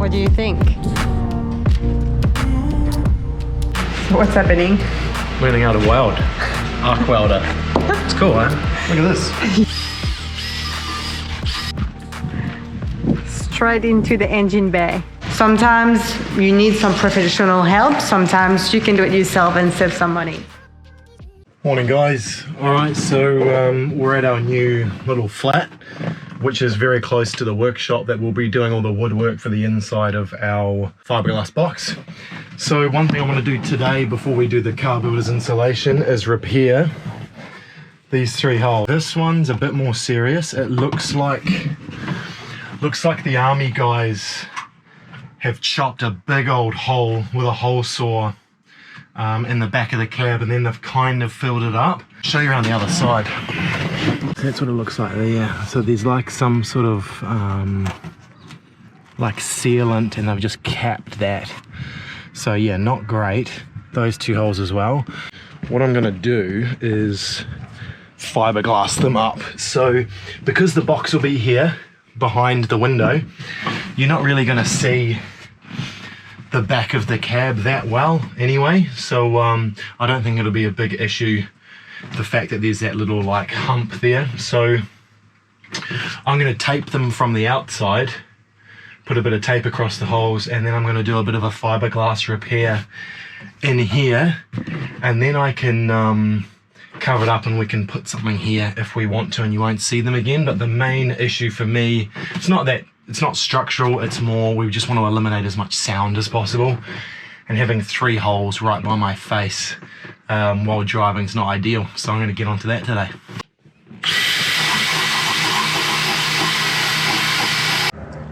What do you think? What's happening? Learning how to weld. Arc welder. It's cool, huh? Look at this. Straight into the engine bay. Sometimes you need some professional help. Sometimes you can do it yourself and save some money. Morning, guys. All right, so we're at our new little flat, which is very close to the workshop that will be doing all the woodwork for the inside of our fiberglass box. So one thing I want to do today before we do the car builder's installation is repair these 3 holes. This one's a bit more serious. It looks like the army guys have chopped a big old hole with a hole saw in the back of the cab, and then they've kind of filled it up. Show you around the other side. So that's what it looks like there. So there's like some sort of like sealant, and they've just capped that. So yeah, not great. Those 2 holes as well. What I'm gonna do is fiberglass them up. So because the box will be here behind the window, you're not really gonna see the back of the cab that well anyway. So I don't think it'll be a big issue, the fact that there's that little like hump there. So I'm gonna tape them from the outside, put a bit of tape across the holes, and then I'm gonna do a bit of a fiberglass repair in here, and then I can cover it up and we can put something here if we want to, and you won't see them again. But the main issue for me, it's not structural, it's more we just want to eliminate as much sound as possible, and having 3 holes right by my face while driving is not ideal. So I'm going to get onto that today.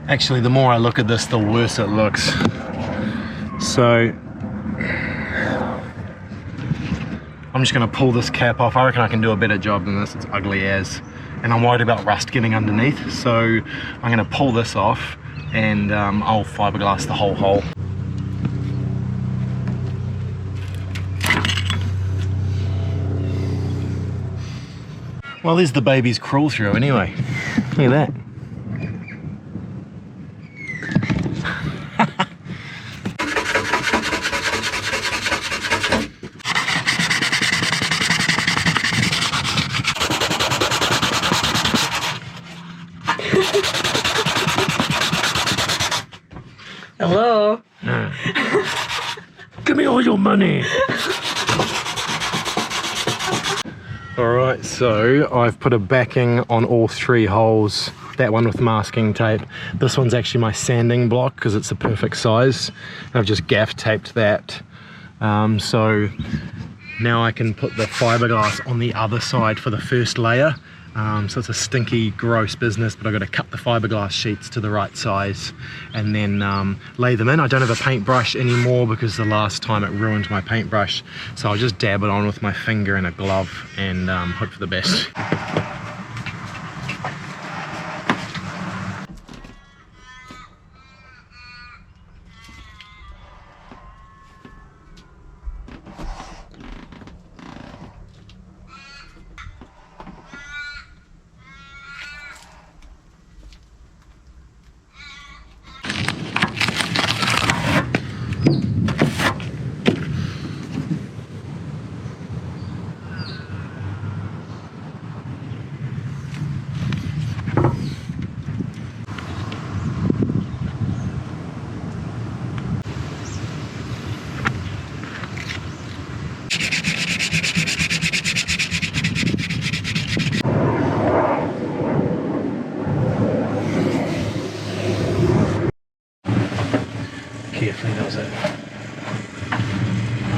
Actually, the more I look at this, the worse it looks. So I'm just going to pull this cap off. I reckon I can do a better job than this. It's ugly as, and I'm worried about rust getting underneath. So I'm going to pull this off, and I'll fiberglass the whole hole. Well, there's the baby's crawl through anyway. Look at that. Hello. Give me all your money. Alright, so I've put a backing on all 3 holes. That one with masking tape. This one's actually my sanding block because it's the perfect size. I've just gaff taped that. So now I can put the fiberglass on the other side for the first layer. So it's a stinky, gross business, but I've got to cut the fiberglass sheets to the right size and then lay them in. I don't have a paintbrush anymore because the last time it ruined my paintbrush. So I'll just dab it on with my finger and a glove and hope for the best. Carefully does it.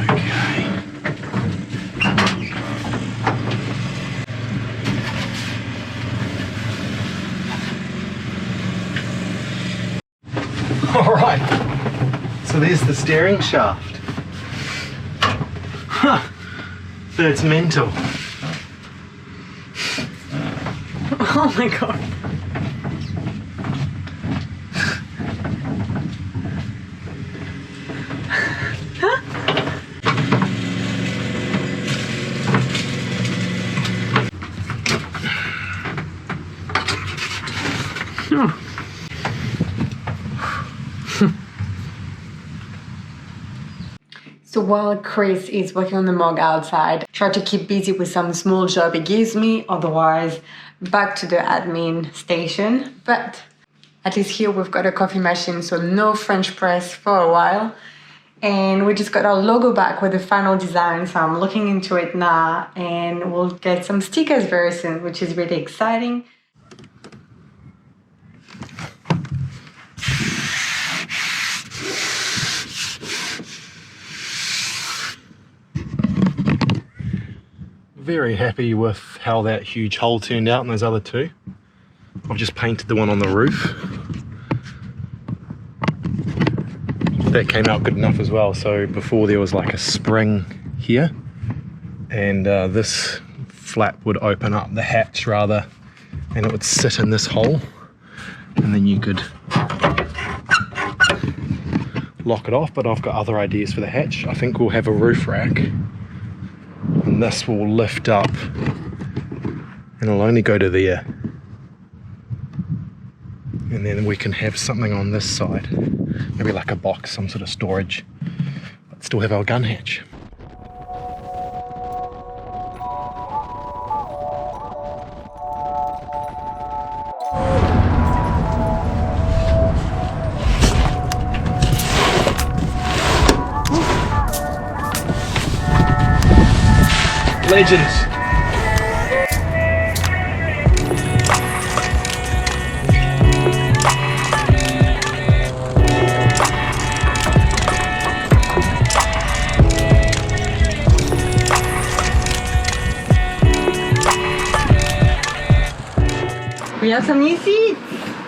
Okay. Alright, so there's the steering shaft. Huh, that's mental. Oh my god. So while Chris is working on the Mog outside, try to keep busy with some small job he gives me, otherwise back to the admin station. But at least here we've got a coffee machine, so no French press for a while. And we just got our logo back with the final design, so I'm looking into it now, and we'll get some stickers very soon, which is really exciting. Very happy with how that huge hole turned out in those other two. I've just painted the one on the roof. That came out good enough as well. So before there was like a spring here, and this flap would open up, the hatch rather, and it would sit in this hole, and then you could lock it off. But I've got other ideas for the hatch. I think we'll have a roof rack, and this will lift up and it'll only go to there, and then we can have something on this side, maybe like a box, some sort of storage, but still have our gun hatch. Legends. We have some new seats.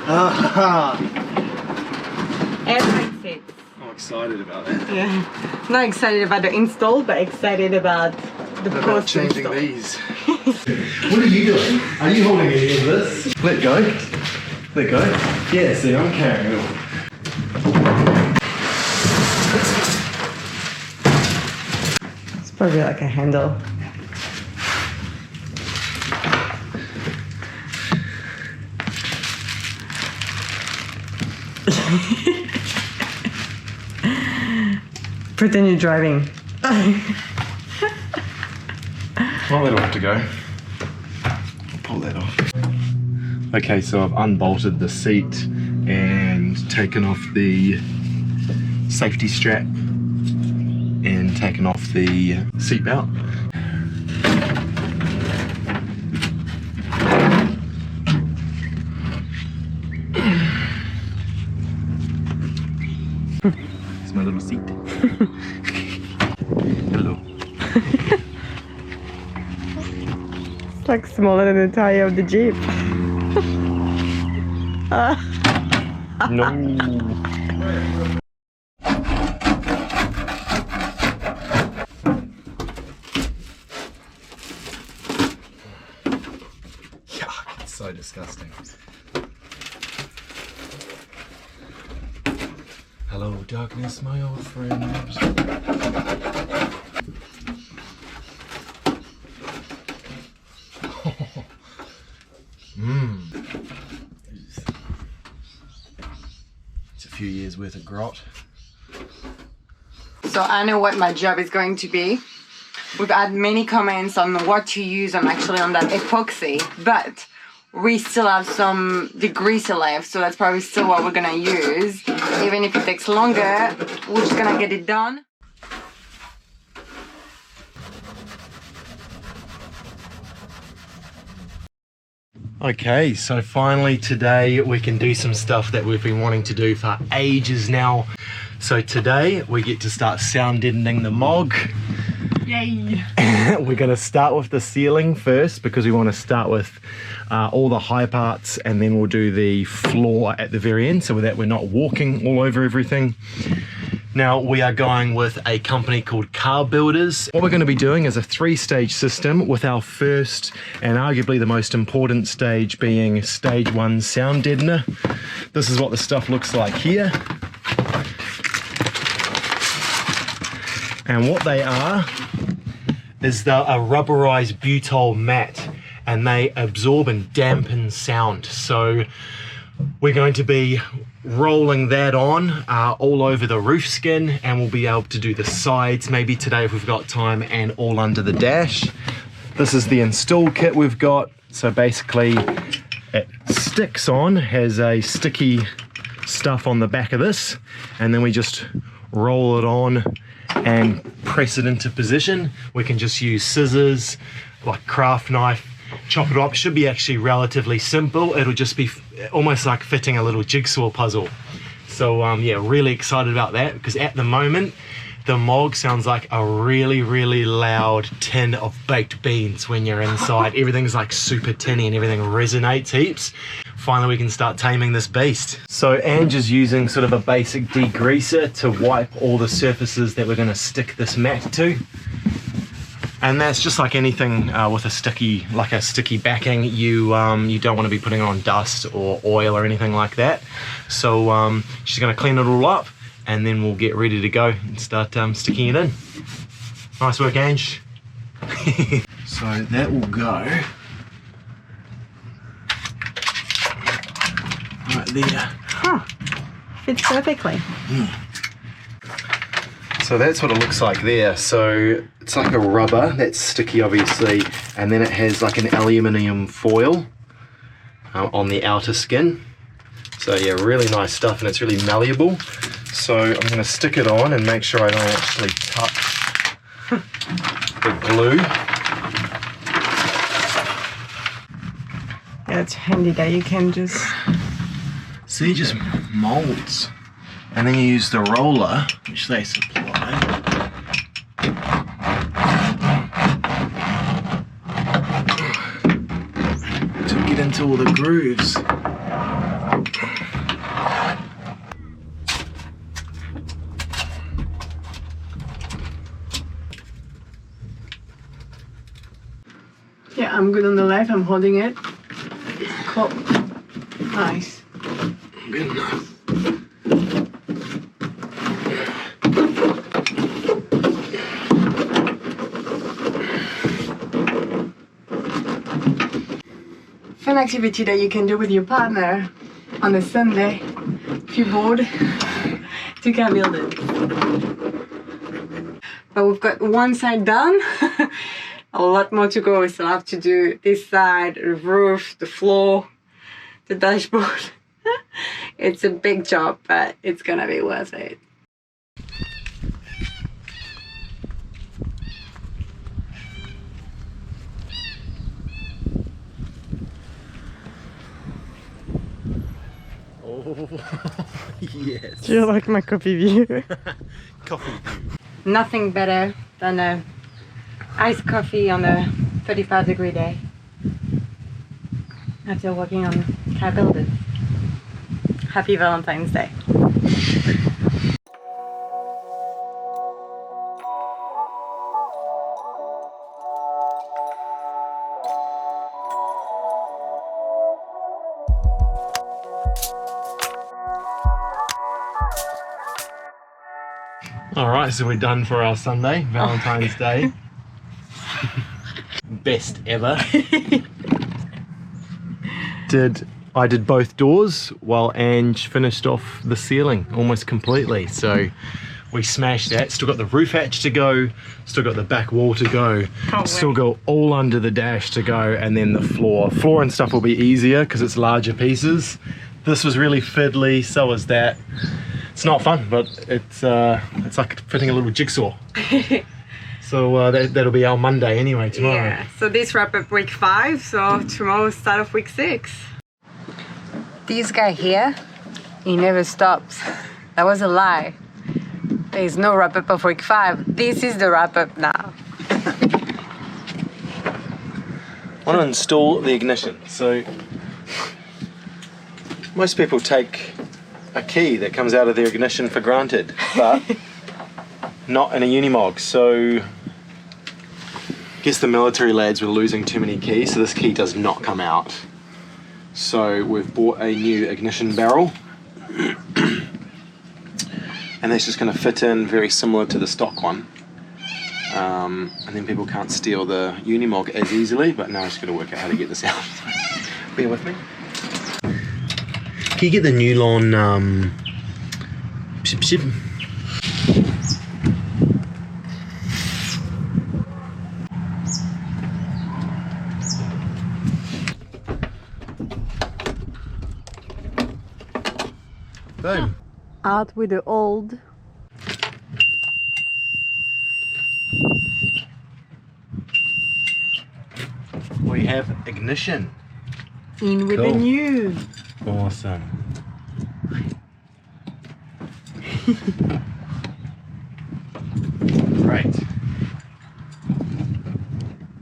Ah, Airplane seats. I'm excited about that. Yeah. Not excited about the install, but excited about the About changing post-install. these. What are you doing? Are you holding any of this? Let go. Let go. Yeah, see, I'm carrying it all. It's probably like a handle. Pretend you're driving. Well, that'll have to go. I'll pull that off. Okay, so I've unbolted the seat and taken off the safety strap and taken off the seat belt. It's my little seat. Hello. It's like smaller than the tire of the Jeep. No. Yuck, it's so disgusting. Hello, darkness, my old friend. It's a few years worth of grot. So I know what my job is going to be. We've had many comments on what to use on that epoxy, but we still have some degreaser left, so that's probably still what we're gonna use. Even if it takes longer, we're just gonna get it done. Okay, so finally today we can do some stuff that we've been wanting to do for ages now. So today we get to start sound deadening the Mog. Yay! We're going to start with the ceiling first because we want to start with all the high parts, and then we'll do the floor at the very end so that we're not walking all over everything. Now we are going with a company called Car Builders. What we're going to be doing is a 3-stage system, with our first and arguably the most important stage being stage 1 sound deadener. This is what the stuff looks like here. And what they are is a rubberized butyl mat, and they absorb and dampen sound. So we're going to be rolling that on all over the roof skin, and we'll be able to do the sides maybe today if we've got time, and all under the dash. This is the install kit we've got. So basically it sticks on, has a sticky stuff on the back of this, and then we just roll it on and press it into position. We can just use scissors, like craft knife, chop it up. It should be actually relatively simple. It'll just be almost like fitting a little jigsaw puzzle. So yeah, really excited about that, because at the moment the Mog sounds like a really, really loud tin of baked beans when you're inside. Everything's like super tinny and everything resonates heaps. Finally we can start taming this beast. So Ange is using sort of a basic degreaser to wipe all the surfaces that we're going to stick this mat to. And that's just like anything with a sticky backing. You don't want to be putting on dust or oil or anything like that. So she's going to clean it all up, and then we'll get ready to go and start sticking it in. Nice work, Ange. So that will go right there. Huh. Fits perfectly. So that's what it looks like there. So it's like a rubber that's sticky, obviously, and then it has like an aluminium foil on the outer skin. So yeah, really nice stuff, and it's really malleable. So I'm going to stick it on and make sure I don't actually touch the glue. Yeah, it's handy that you can just... See, just molds. And then you use the roller, which they supply. To get into all the grooves. Yeah, I'm good on the left, I'm holding it. Cool. Nice. Good enough. Fun activity that you can do with your partner on a Sunday if you're bored. You can build it. But we've got one side done. A lot more to go. We still have to do this side, the roof, the floor, the dashboard. It's a big job, but it's gonna be worth it. Oh, yes. Do you like my coffee view? Coffee view. Nothing better than a iced coffee on a 35-degree day after working on car builders. Happy Valentine's Day. Alright, so we're done for our Sunday, Valentine's Day. Best ever. I did both doors while Ange finished off the ceiling almost completely. So we smashed that. Still got the roof hatch to go, still got the back wall to go, still got all under the dash to go, and then the floor. Floor and stuff will be easier because it's larger pieces. This was really fiddly, so was that. It's not fun, but it's like fitting a little jigsaw. So that'll be our Monday anyway, tomorrow. Yeah, so this wrap up week 5, so tomorrow start of week 6. This guy here, he never stops. That was a lie. There is no wrap up of week 5. This is the wrap up now. I want to install the ignition. So most people take a key that comes out of their ignition for granted, but not in a Unimog. So I guess the military lads were losing too many keys, so this key does not come out. So we've bought a new ignition barrel, and that's just going to fit in very similar to the stock one. And then people can't steal the Unimog as easily, but now I'm just going to work out how to get this out. Bear with me. Can you get the Nylon pship pship? Boom. Out with the old. We have ignition. In with Cool. the new. Awesome. Great.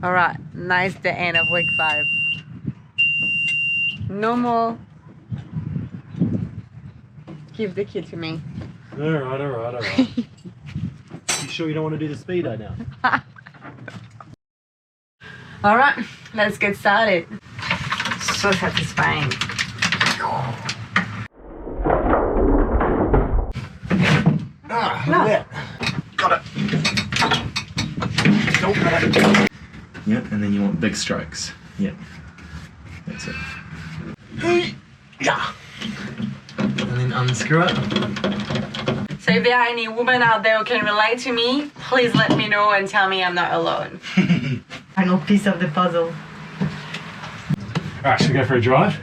All right, nice the end of week 5. No more. Give the key to me. Alright. You sure you don't want to do the speedo now? All right, let's get started. So satisfying. Ah, No. yeah. Got it. Don't cut it. Yep, and then you want big strokes. Yep. That's it. Yeah. And then unscrew it. So if there are any women out there who can relate to me, please let me know and tell me I'm not alone. Final piece of the puzzle. Alright, should we go for a drive?